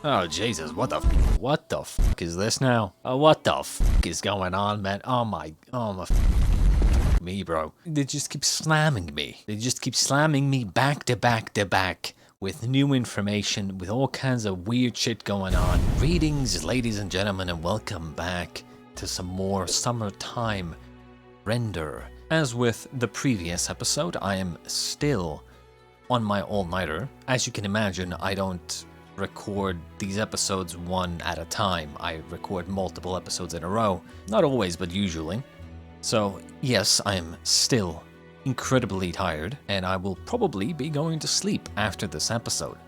Oh Jesus, what the fuck is this now? What the fuck is going on, man? Oh my me, bro. They just keep slamming me. They just keep slamming me back to back to back with new information, with all kinds of weird shit going on. Greetings, ladies and gentlemen, and welcome back to some more summertime render. As with the previous episode, I am still on my all-nighter. As you can imagine, I don't record these episodes one at a time. I record multiple episodes in a row. Not always, but usually. So yes, I am still incredibly tired, and I will probably be going to sleep after this episode.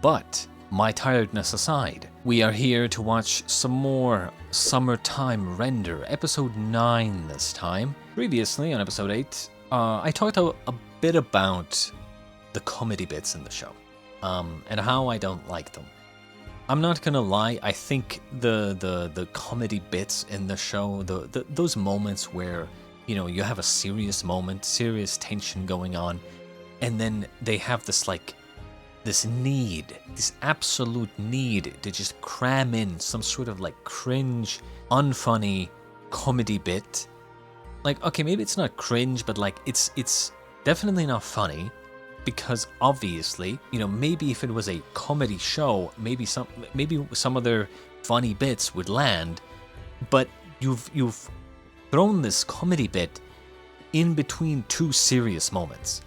But my tiredness aside, we are here to watch some more summertime render, episode 9 this time. Previously, on episode 8, I talked a bit about the comedy bits in the show, and how I don't like them. I'm not gonna lie, I think the comedy bits in the show, those moments where, you know, you have a serious moment, serious tension going on, and then they have this absolute need to just cram in some sort of like cringe, unfunny comedy bit. Like, okay, maybe it's not cringe, but like it's definitely not funny, because obviously, you know, maybe if it was a comedy show, maybe some of their funny bits would land, but you've thrown this comedy bit in between two serious moments,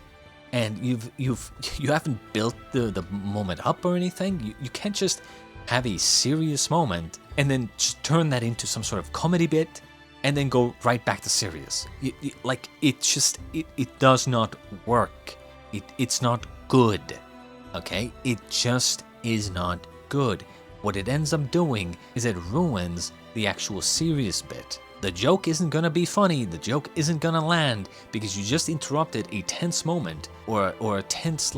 and you haven't built the moment up or anything. You can't just have a serious moment and then just turn that into some sort of comedy bit and then go right back to serious. It does not work. It's not good, okay? It just is not good. What it ends up doing is it ruins the actual serious bit. The joke isn't gonna be funny, the joke isn't gonna land, because you just interrupted a tense moment, or a tense,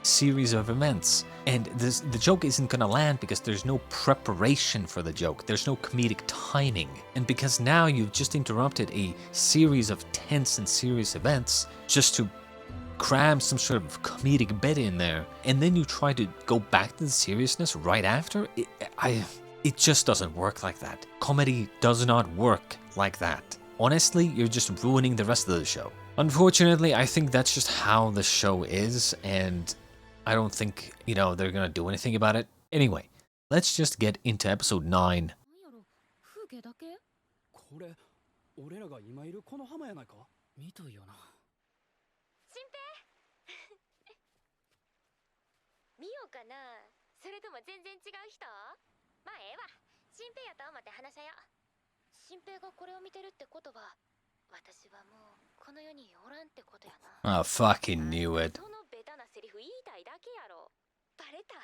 series of events. And the joke isn't gonna land because there's no preparation for the joke, there's no comedic timing. And because now you've just interrupted a series of tense and serious events just to cram some sort of comedic bit in there, and then you try to go back to the seriousness right after, it just doesn't work like that. Comedy does not work like that. Honestly, you're just ruining the rest of the show. Unfortunately, I think that's just how the show is, and I don't think, you know, they're gonna do anything about it. Anyway, let's just get into episode 9. これ俺らが今いるこの浜やないかみたいよな新平見ようかなそれとも全然違う人まあええわ新平やと思って話しゃよ新平がこれを見てるってことは私はもうこの世におらんってことやな I fucking knew it. そのベタなセリフ言いたいだけやろバレた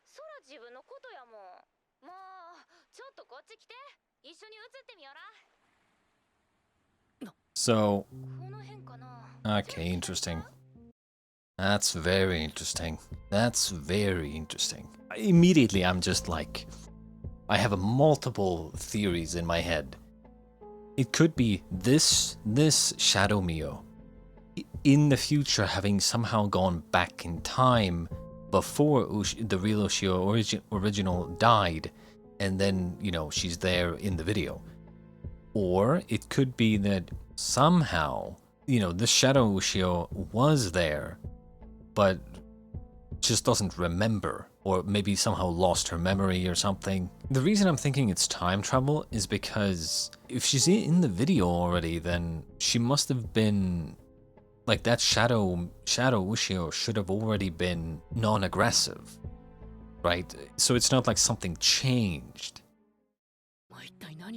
そら自分のことやもんもうちょっとこっち来て一緒に写ってみよら So, okay, interesting. That's very interesting. That's very interesting. Immediately, I'm just like, I have multiple theories in my head. It could be this Shadow Mio in the future having somehow gone back in time before the real Ushio original died, and then, you know, she's there in the video. Or it could be that somehow, you know, the Shadow Ushio was there, but just doesn't remember, or maybe somehow lost her memory or something. The reason I'm thinking it's time travel is because if she's in the video already, then she must have been, like, that Shadow Ushio should have already been non-aggressive, right? So it's not like something changed.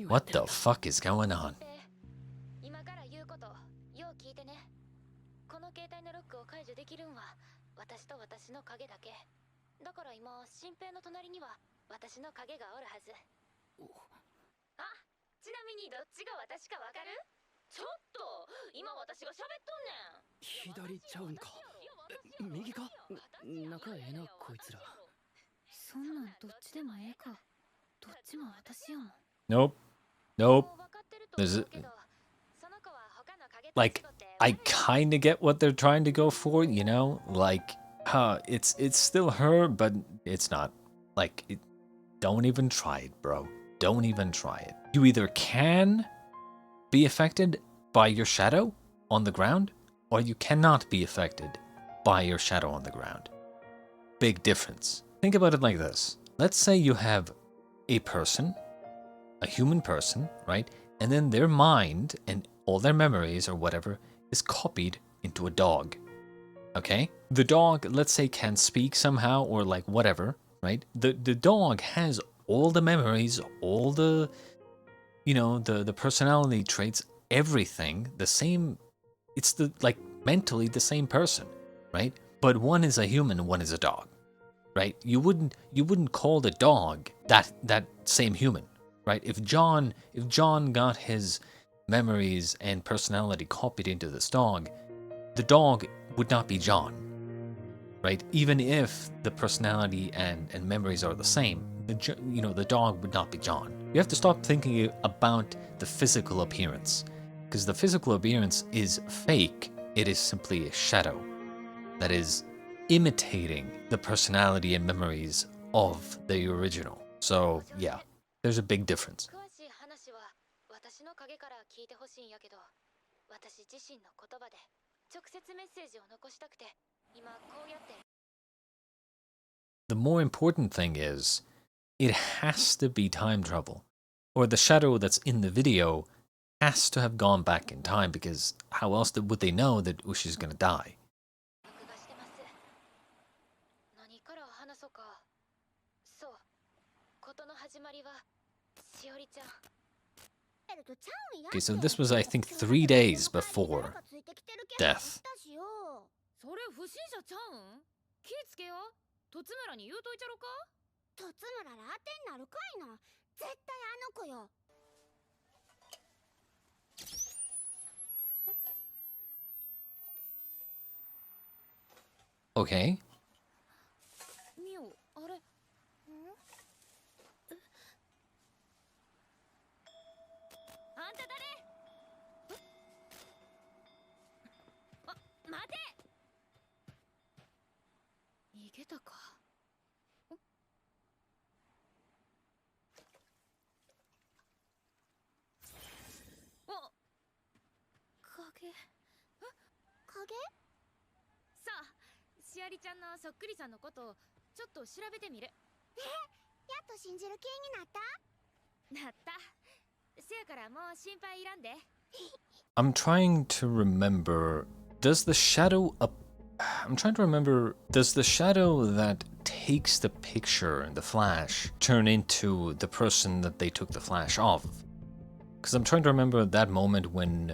What the fuck is going on? 今から言うことよう聞いてねこの携帯のロックを解除できるんは私と私の影だけだから今新平の隣には私の影がおるはずあちなみにどっちが私かわかるちょっと今私が喋っとんねん左ちゃうんか右か仲ええなこいつらそんなんどっちでもええかどっちも私やもん Nope. There's like, I kind of get what they're trying to go for, you know? Like, it's still her, but it's not. Like, don't even try it, bro. Don't even try it. You either can be affected by your shadow on the ground, or you cannot be affected by your shadow on the ground. Big difference. Think about it like this. Let's say you have a person, a human person, right? And then their mind and all their memories or whatever is copied into a dog. Okay? The dog, let's say, can speak somehow or like whatever, right? The dog has all the memories, all the, you know, the personality traits, everything the same. It's the like mentally the same person, right? But one is a human, one is a dog, right? You wouldn't call the dog that same human, right? If John got his memories and personality copied into this dog, the dog would not be John, right? Even if the personality and memories are the same, the dog would not be John. You have to stop thinking about the physical appearance, because the physical appearance is fake. It is simply a shadow that is imitating the personality and memories of the original. So yeah, there's a big difference. 詳しい話は私の影から聞いてほしいんやけど、私自身の言葉で直接メッセージを残したくて、今こうやって。 The more important thing is, it has to be time travel, or the shadow that's in the video has to have gone back in time, because how else would they know that Ushi's gonna die? 録画してます。何から話そうか。そう。事の始まりはしおりちゃん。 Okay, so this was, I think, 3 days before death. それ不審者ちゃうん？気ぃつけよ。とつむらに言うといちゃろか？とつむらラテになるかいな。絶対あの子よ。 Okay. ミオ、あれ。あんた誰？あ、待て！逃げたか。お、影。影？さあ、しおりちゃんのそっくりさんのことをちょっと調べてみる。やっと信じる気になった？なった。せやからもう心配いらんで。I'm trying to remember, does the shadow I'm trying to remember, does the shadow that takes the picture in the flash turn into the person that they took the flash of? Because I'm trying to remember that moment when,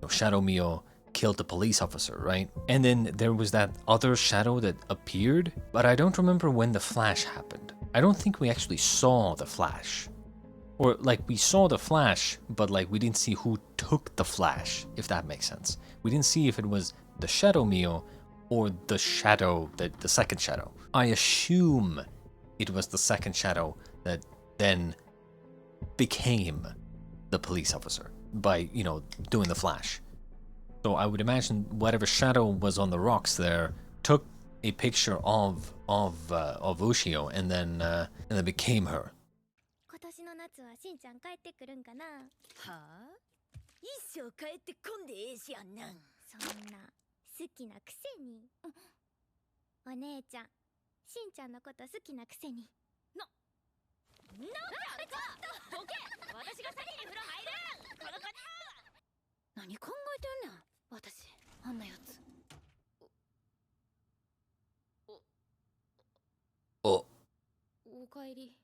Shadow Mio killed the police officer, right? And then there was that other shadow that appeared, but I don't remember when the flash happened. I don't think we actually saw the flash. Or, like, we saw the flash, but, like, we didn't see who took the flash, if that makes sense. We didn't see if it was the Shadow Mio or the shadow, the second shadow. I assume it was the second shadow that then became the police officer by, doing the flash. So I would imagine whatever shadow was on the rocks there took a picture of Ushio and then became her. 今年の夏はしんちゃん帰ってくるんかな。はあ？一生帰ってこんでええしやんなん。そんな好きなくせに。お姉ちゃん、しんちゃんのこと好きなくせに。なんちゃんか！どけ！私が先に風呂入る！この子何考えてんねん。私あんなやつ。Oh. おかえり。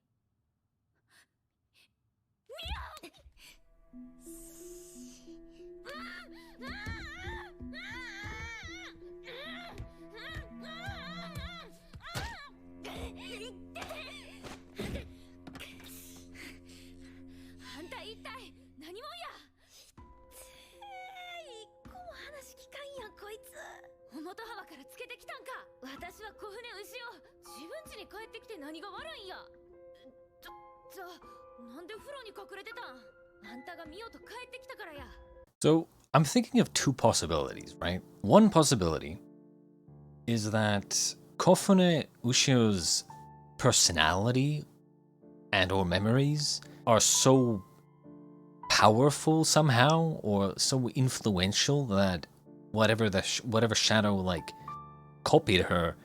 あんた一体何者や？一個も話聞かんやんこいつ。表浜からつけてきたんか。私は小舟牛を自分家に帰ってきて何が悪いんや。じゃあなんで風呂に隠れてたん？あんたが見ようと帰ってきたからや。 So I'm thinking of two possibilities, right? One possibility is that Kofune Ushio's personality and or memories are so powerful somehow, or so influential that whatever shadow like copied her,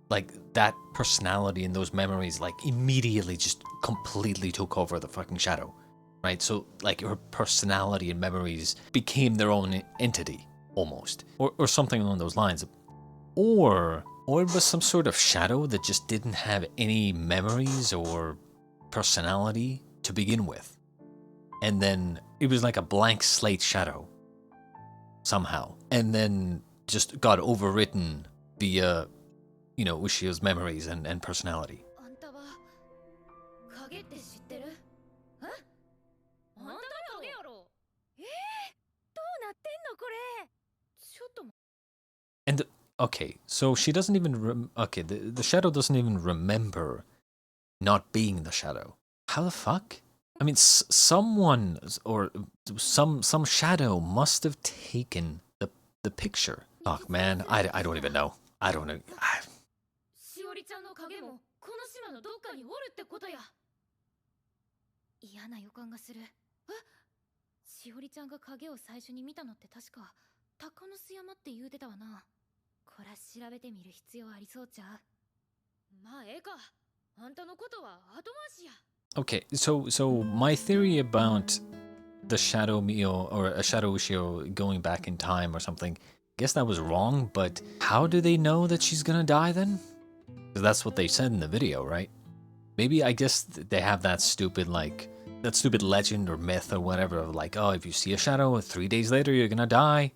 like that personality and those memories like immediately just completely took over the fucking shadow, right? So like her personality and memories became their own entity almost, or something along those lines, or it was some sort of shadow that just didn't have any memories or personality to begin with, and then it was like a blank slate shadow somehow, and then just got overwritten via, you know, Ushio's memories and personality. あんたは影って知ってる？え？あんたが影やろ？どうなってんのこれ？ちょっと。 And okay, so she doesn't even the shadow doesn't even remember not being the shadow. How the fuck? I mean, someone or some shadow must have taken the picture. Fuck, man, I don't even know. I don't know. しおりちゃんの影もこの島のどっかにおるってことや。嫌な予感がする。え？しおりちゃんが影を最初に見たのって確か鷹の巣山って言うてたわな。こら調べてみる必要ありそうちゃう。まあええか。あんたのことは後回しや。 Okay, so my theory about the Shadow Mio or a Shadow Ushio going back in time or something, I guess that was wrong, but how do they know that she's gonna die then? Because that's what they said in the video, right? Maybe I guess they have that stupid legend or myth or whatever of like, oh, if you see a shadow 3 days later you're gonna die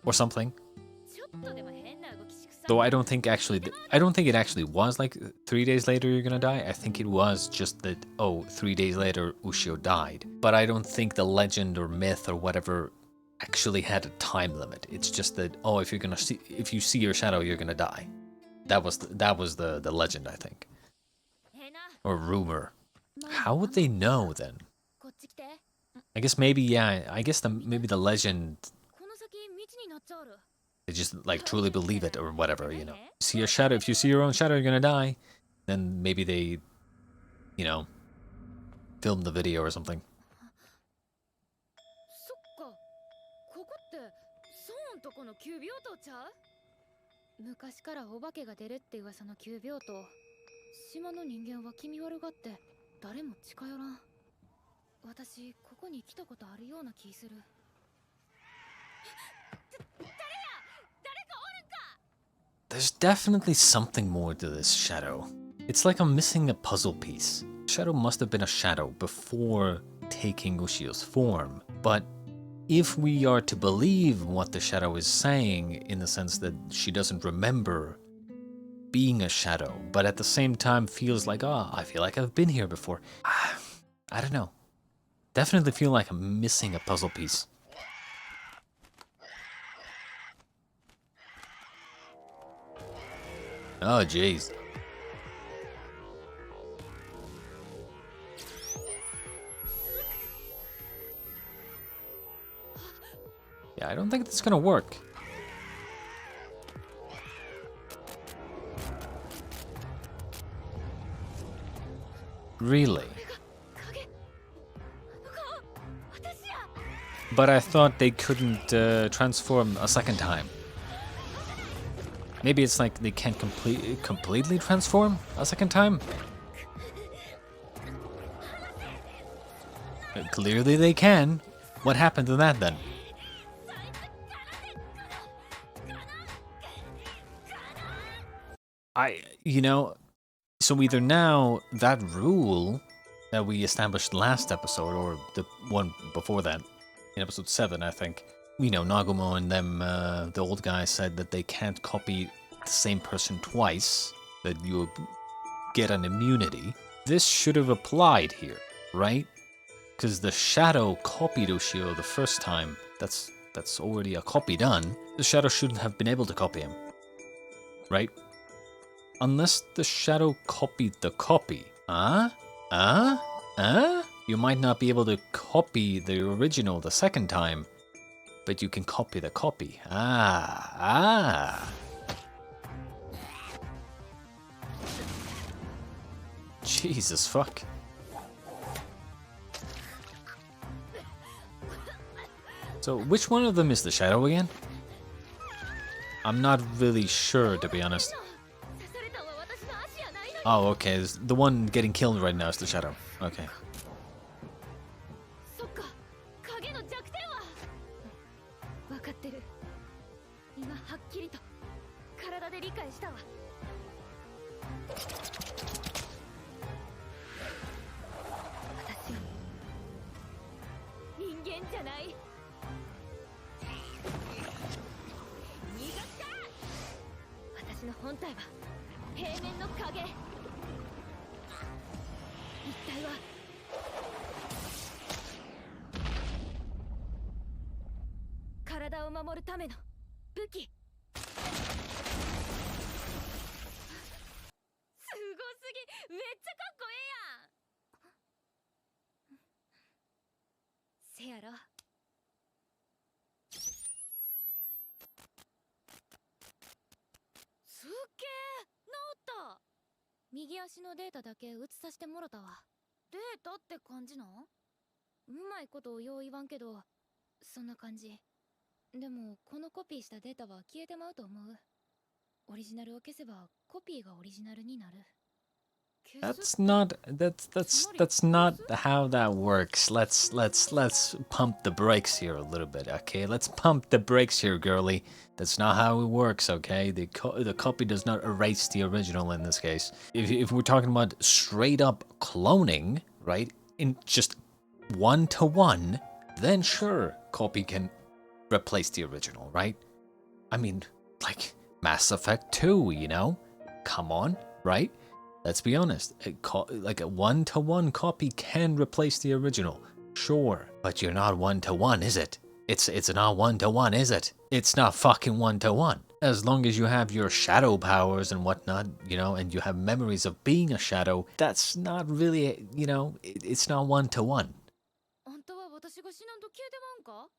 or something. Though I don't think it actually was like 3 days later you're gonna die. I think it was just that, oh, 3 days later Ushio died. But I don't think the legend or myth or whatever actually had a time limit. It's just that, oh, if you see your shadow, you're gonna die. That was the legend, I think, or rumor. How would they know then? I guess maybe, yeah. I guess maybe the legend. They just like truly believe it or whatever, you know. See your shadow. If you see your own shadow, you're gonna die. Then maybe they, you know, film the video or something. そっか。ここってソーンとこの急病棟ちゃう？昔からお化けが出るって噂の急病棟。島の人間は気味悪がって誰も近寄らん。私ここに来たことあるような気する。 There's definitely something more to this shadow. It's like I'm missing a puzzle piece. Shadow must have been a shadow before taking Ushio's form. But if we are to believe what the shadow is saying, in the sense that she doesn't remember being a shadow, but at the same time feels like, oh, I feel like I've been here before. I don't know. Definitely feel like I'm missing a puzzle piece. Oh, jeez. Yeah, I don't think it's gonna work. Really? But I thought they couldn't transform a second time. Maybe it's like they can't completely transform a second time? Clearly they can. What happened to that then? You know, so either now that rule that we established last episode, or the one before that, in episode 7, I think, you know, Nagumo and them, the old guy said that they can't copy the same person twice, that you get an immunity. This should have applied here, right? Because the shadow copied Ushio the first time. That's already a copy done. The shadow shouldn't have been able to copy him, right? Unless the shadow copied the copy. You might not be able to copy the original the second time, but you can copy the copy. Jesus fuck. So which one of them is the shadow again? I'm not really sure, to be honest. Oh, okay. The one getting killed right now is the shadow. Okay. そっか、影の弱点は分かってる。今はっきりと体で理解したわ。私は人間じゃない。逃がすか。私の本体は平面の影。一体は体を守るための武器。すごすぎ、めっちゃかっこええやん。せやろ。すっげえ、治った。右足のデータだけ映させてもろたわ。データって感じなん？うまいことをよう言わんけど、そんな感じ。でもこのコピーしたデータは消えてまうと思う。オリジナルを消せばコピーがオリジナルになる。That's not how that works. Let's pump the brakes here a little bit, okay? Let's pump the brakes here, girly. That's not how it works, okay? The copy does not erase the original in this case. If we're talking about straight up cloning, right? In just 1-to-1, then sure, copy can replace the original, right? I mean, like Mass Effect 2, you know? Come on, right? Let's be honest, like a 1-to-1 copy can replace the original, sure, but you're not 1-to-1, is it? It's not 1-to-1, is it? It's not fucking 1-to-1. As long as you have your shadow powers and whatnot, you know, and you have memories of being a shadow, that's not really, you know, it's not 1-to-1. あんたは私が死なんと消えてまうんか？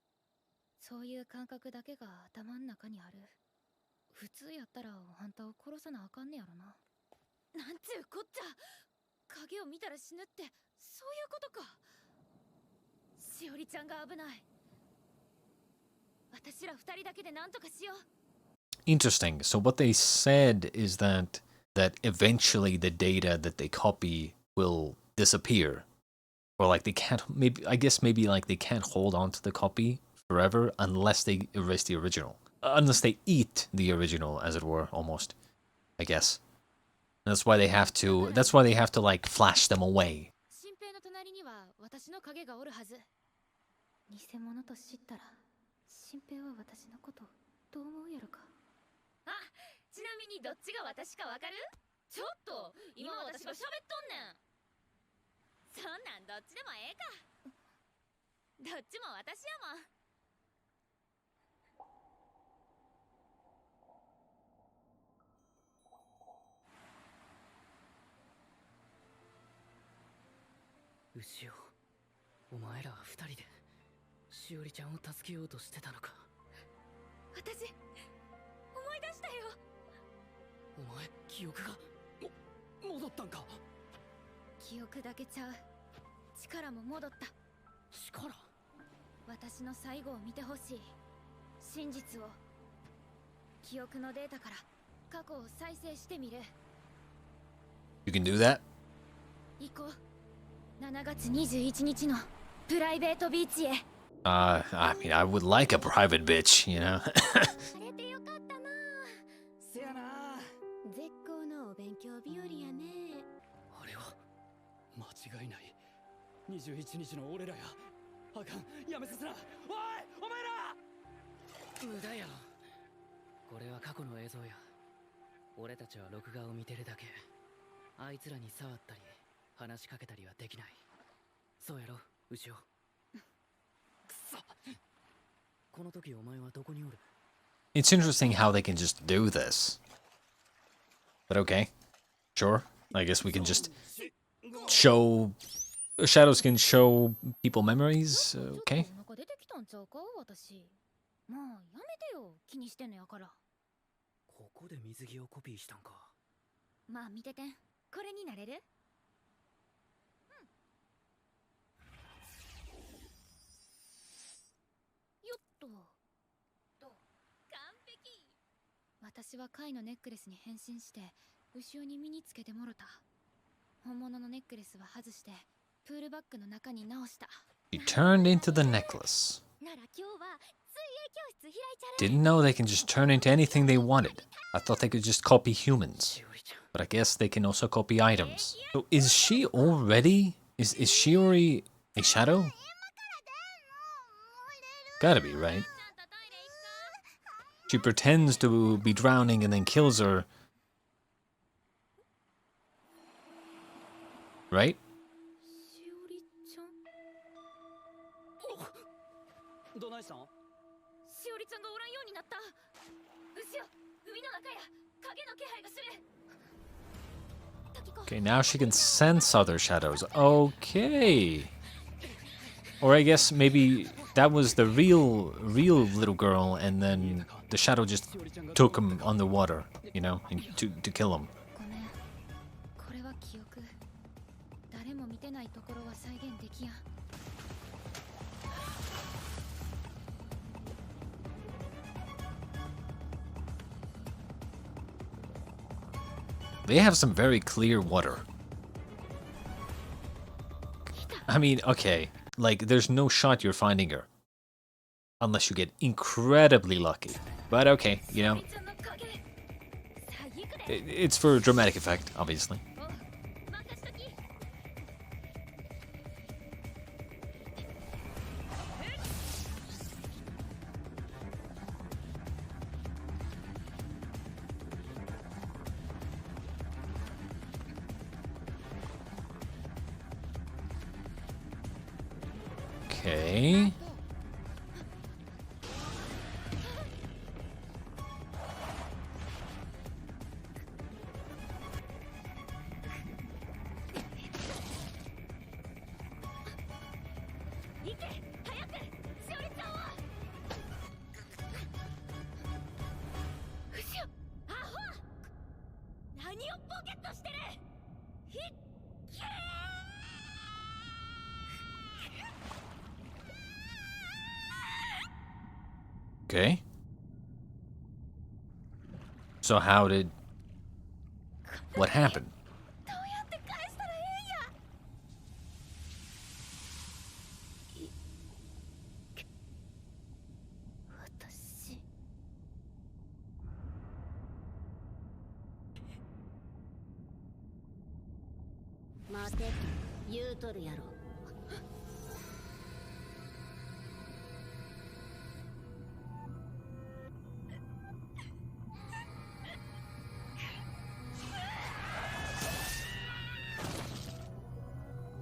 そういう感覚だけが頭の中にある。普通やったらあんたを殺さなあかんねやろな。なんちゅうこっちゃ。影を見たら死ぬってそういうことか。しおりちゃんが危ない。私ら二人だけでなんとかしよう。Interesting. So what they said is that eventually the data that they copy will disappear. Or like they can't, maybe I guess maybe like they can't hold on to the copy forever unless they erase the original. Unless they eat the original, as it were, almost. I guess. That's why they have to like flash them away. 新平の隣には私の影がおるはず。偽物と知ったら、新平は私のことどう思うやろか。あ、ちなみにどっちが私かわかる？ちょっと、今私が喋っとんねん。そんなんどっちでもええか。どっちも私やもん。ウシオ、お前らは二人でしおりちゃんを助けようとしてたのか。私、思い出したよ。お前、記憶が戻ったんか。記憶だけちゃう。力も戻った。力？私の最後を見てほしい。真実を。記憶のデータから過去を再生してみる。You can do that? 行こう。7月21日のプライベートビーチへ。I mean, I would like a private bitch, you know? 晴れてよかったな。せやな。絶好のお勉強日和やね。あれは間違いない。21日の俺らや。あかん、やめさせな。おい、お前ら。無駄や。これは過去の映像や。俺たちは録画を見てるだけ。あいつらに触ったり話しかけたりはできない。そうやろ、ウシオ。くそ。この時お前はどこにおる？ It's interesting how they can just do this. But okay. Sure. I guess we can just show... Shadows can show people memories. Okay. お腹出てきたんちゃうか、私。まあ、やめてよ。気にしてんのやから。ここで水着をコピーしたんか。まあ、見ててん。これになれる？私は貝のネックレスに変身して後ろに身につけてもろた。本物のネックレスは外してプールバッグの中に直した。 He turned into the necklace. なら今日は水泳教室開いちゃる。 Didn't know they can just turn into anything they wanted. I thought they could just copy humans. But I guess they can also copy items. So is she already? Is she already a shadow? Gotta be, right? She pretends to be drowning and then kills her. Right? しおりちゃん。どないしたん？しおりちゃんがおらんようになった。後ろ、海の中や影の気配がする。 Okay, now she can sense other shadows. Okay. Or I guess maybe that was the real little girl, and then the shadow just took him underwater, you know, and to kill him. ごめん。これは記憶。誰も見てないところは再現できやん。 They have some very clear water. I mean, okay, like there's no shot you're finding her. Unless you get incredibly lucky. But okay, you know. It's for dramatic effect, obviously. Okay. Okay. So how did... What happened? どうやって返したらええんや。私。待て、言うとるやろ。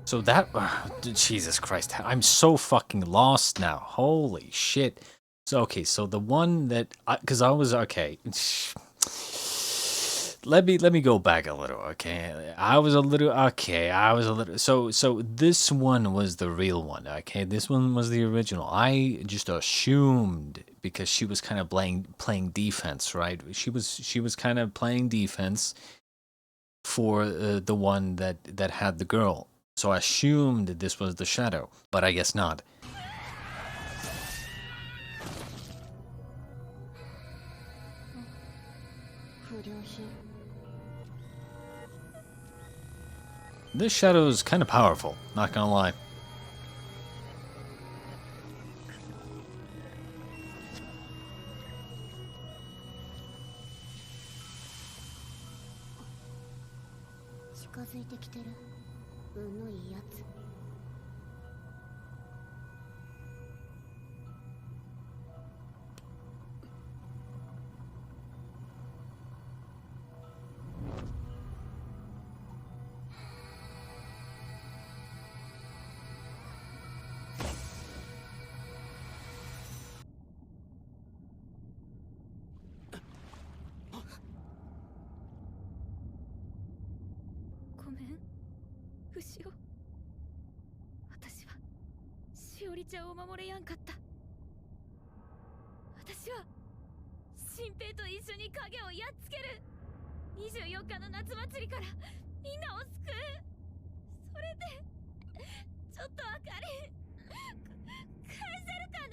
So that... Jesus Christ. I'm so fucking lost now. Holy shit. So, okay, so the one that... Because I was... Okay. Let me go back a little, okay? I was a little... So this one was the real one, okay? This one was the original. I just assumed, because she was kind of playing defense, right? She was kind of playing defense for the one that had the girl. So I assumed that this was the shadow, but I guess not. This shadow is kind of powerful, not gonna lie. Ushio。私はしおりちゃんを守れやんかった。私は新平と一緒に影をやっつける。24日の夏祭りからみんなを救う。それでちょっとあかり返せるか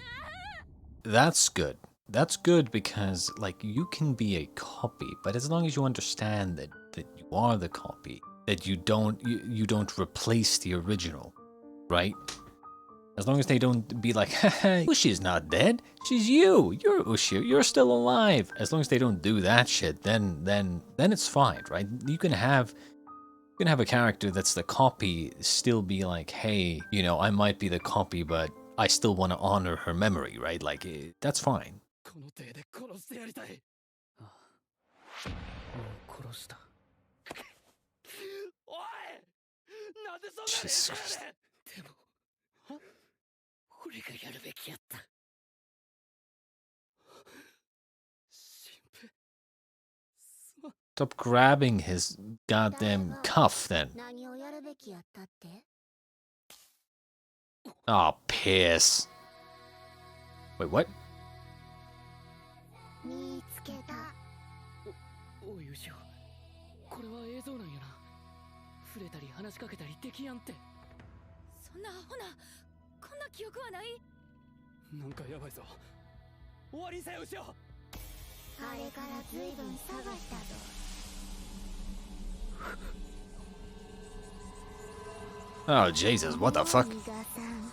な。 That's good. That's good because, like, you can be a copy, but as long as you understand that you are the copy, that you don't replace the original, right? As long as they don't be like, haha, Ushio's not dead. She's you. You're Ushio. You're still alive. As long as they don't do that shit, then it's fine, right? You can have a character that's the copy still be like, hey, you know, I might be the copy, but I still want to honor her memory, right? Like, that's fine. この手で殺してやりたい。ああ、もう殺した。おい、なんでそんな冷静やねん。でも、俺がやるべきやった。シンペイ、すまん。 Stop grabbing his goddamn cuff then. 何をやるべきやったって？ Oh, piss. Wait, what? 見つけた。おい、ウシオ、これは映像なんやな。触れたり話しかけたりできやんって。そんなアホな、こんな記憶はない。なんかやばいぞ。終わりにせよ、ウシオ。あれからずいぶん探したぞ。Oh, Jesus, what the fuck? 伊賀さん。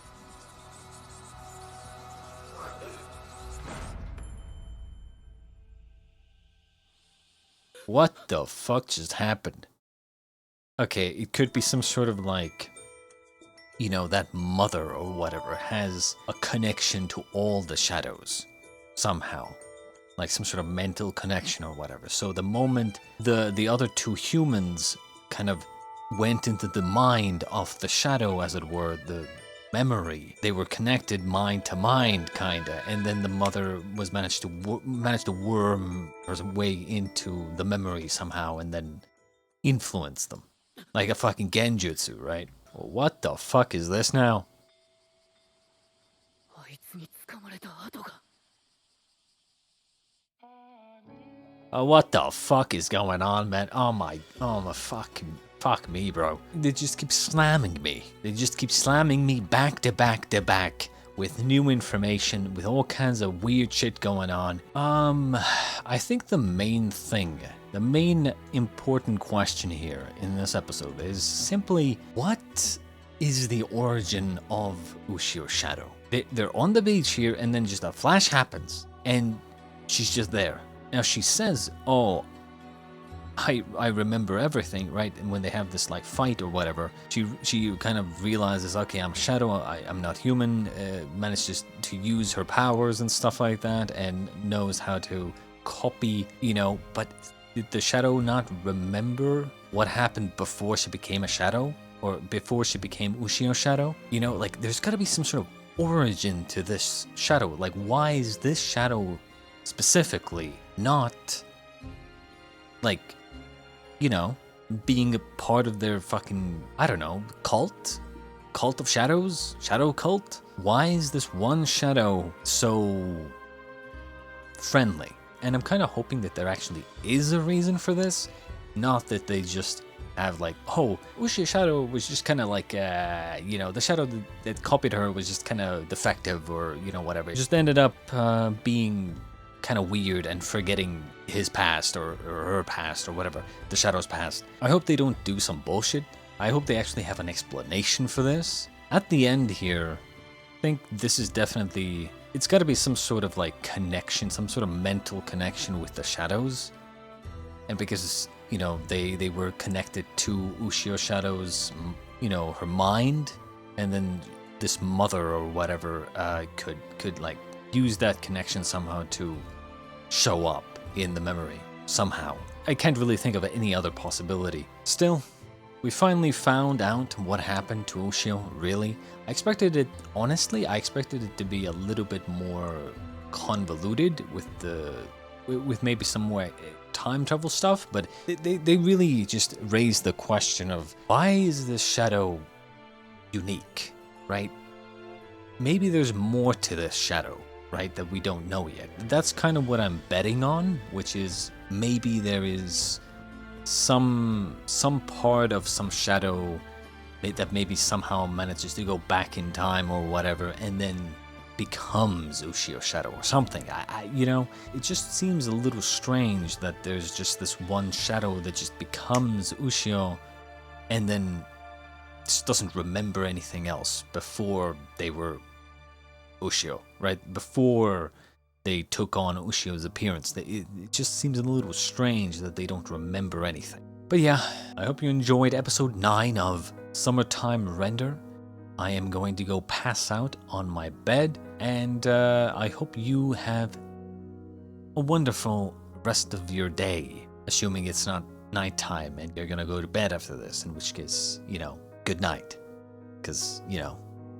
What the fuck just happened? Okay, it could be some sort of like, you know, that mother or whatever has a connection to all the shadows somehow. Like some sort of mental connection or whatever. So the moment the other two humans kind of went into the mind of the shadow, as it were, the memory, they were connected mind to mind, kinda, and then the mother was managed to worm her way into the memory somehow, and then influence them, like a fucking genjutsu, right? What the fuck is this now? あいつに掴まれた跡が。 What the fuck is going on, man? Oh my fuck me, bro. They just keep slamming me. They just keep slamming me back to back to back with new information, with all kinds of weird shit going on. I think the main thing, the main important question here in this episode is simply, what is the origin of Ushio's shadow? They're on the beach here, and then just a flash happens, and she's just there. Now she says, oh, I remember everything, right? And when they have this like fight or whatever, she kind of realizes, okay, I'm shadow, I'm not human, manages to use her powers and stuff like that, and knows how to copy, you know, but did the shadow not remember what happened before she became a shadow? Or before she became Ushio's shadow? You know, like there's gotta be some sort of origin to this shadow. Like, why is this shadow specifically not, like, you know, being a part of their fucking, I don't know, cult of shadows, shadow cult? Why is this one shadow so friendly? And I'm kind of hoping that there actually is a reason for this, not that they just have like, oh, Ushio's shadow was just kind of like, you know, the shadow that copied her was just kind of defective, or, you know, whatever. It just ended up being kind of weird and forgetting his past or her past or whatever, the shadow's past. I hope they don't do some bullshit. I hope they actually have an explanation for this. At the end here, I think this is definitely, it's got to be some sort of like connection, some sort of mental connection with the shadows. And because, you know, they were connected to Ushio Shadow's, you know, her mind, and then this mother or whatever could like use that connection somehow to show up in the memory somehow. I can't really think of any other possibility. Still, we finally found out what happened to Ushio, really. I expected it, honestly, I expected it to be a little bit more convoluted with maybe some more time travel stuff, but they really just raised the question of, why is this shadow unique, right? Maybe there's more to this shadow, right, that we don't know yet. That's kind of what I'm betting on, which is maybe there is some part of some shadow that maybe somehow manages to go back in time or whatever, and then becomes Ushio Shadow or something. You know, it just seems a little strange that there's just this one shadow that just becomes Ushio and then just doesn't remember anything else before they were Ushio, right? Before they took on Ushio's appearance. It just seems a little strange that they don't remember anything. But yeah, I hope you enjoyed episode 9 of Summertime Render. I am going to go pass out on my bed, and I hope you have a wonderful rest of your day, assuming it's not nighttime and you're gonna go to bed after this, in which case, you know, good night. Because, you know,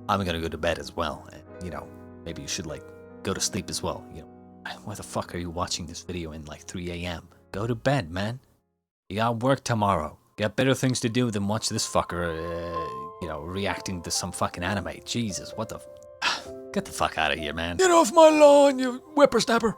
I'm gonna go to bed as well, and, you know, maybe you should, like, go to sleep as well, you know. Why the fuck are you watching this video in, like, 3 a.m.? Go to bed, man. You got work tomorrow. Got better things to do than watch this fucker, you know, reacting to some fucking anime. Jesus, what the... Get the fuck out of here, man. Get off my lawn, you whippersnapper.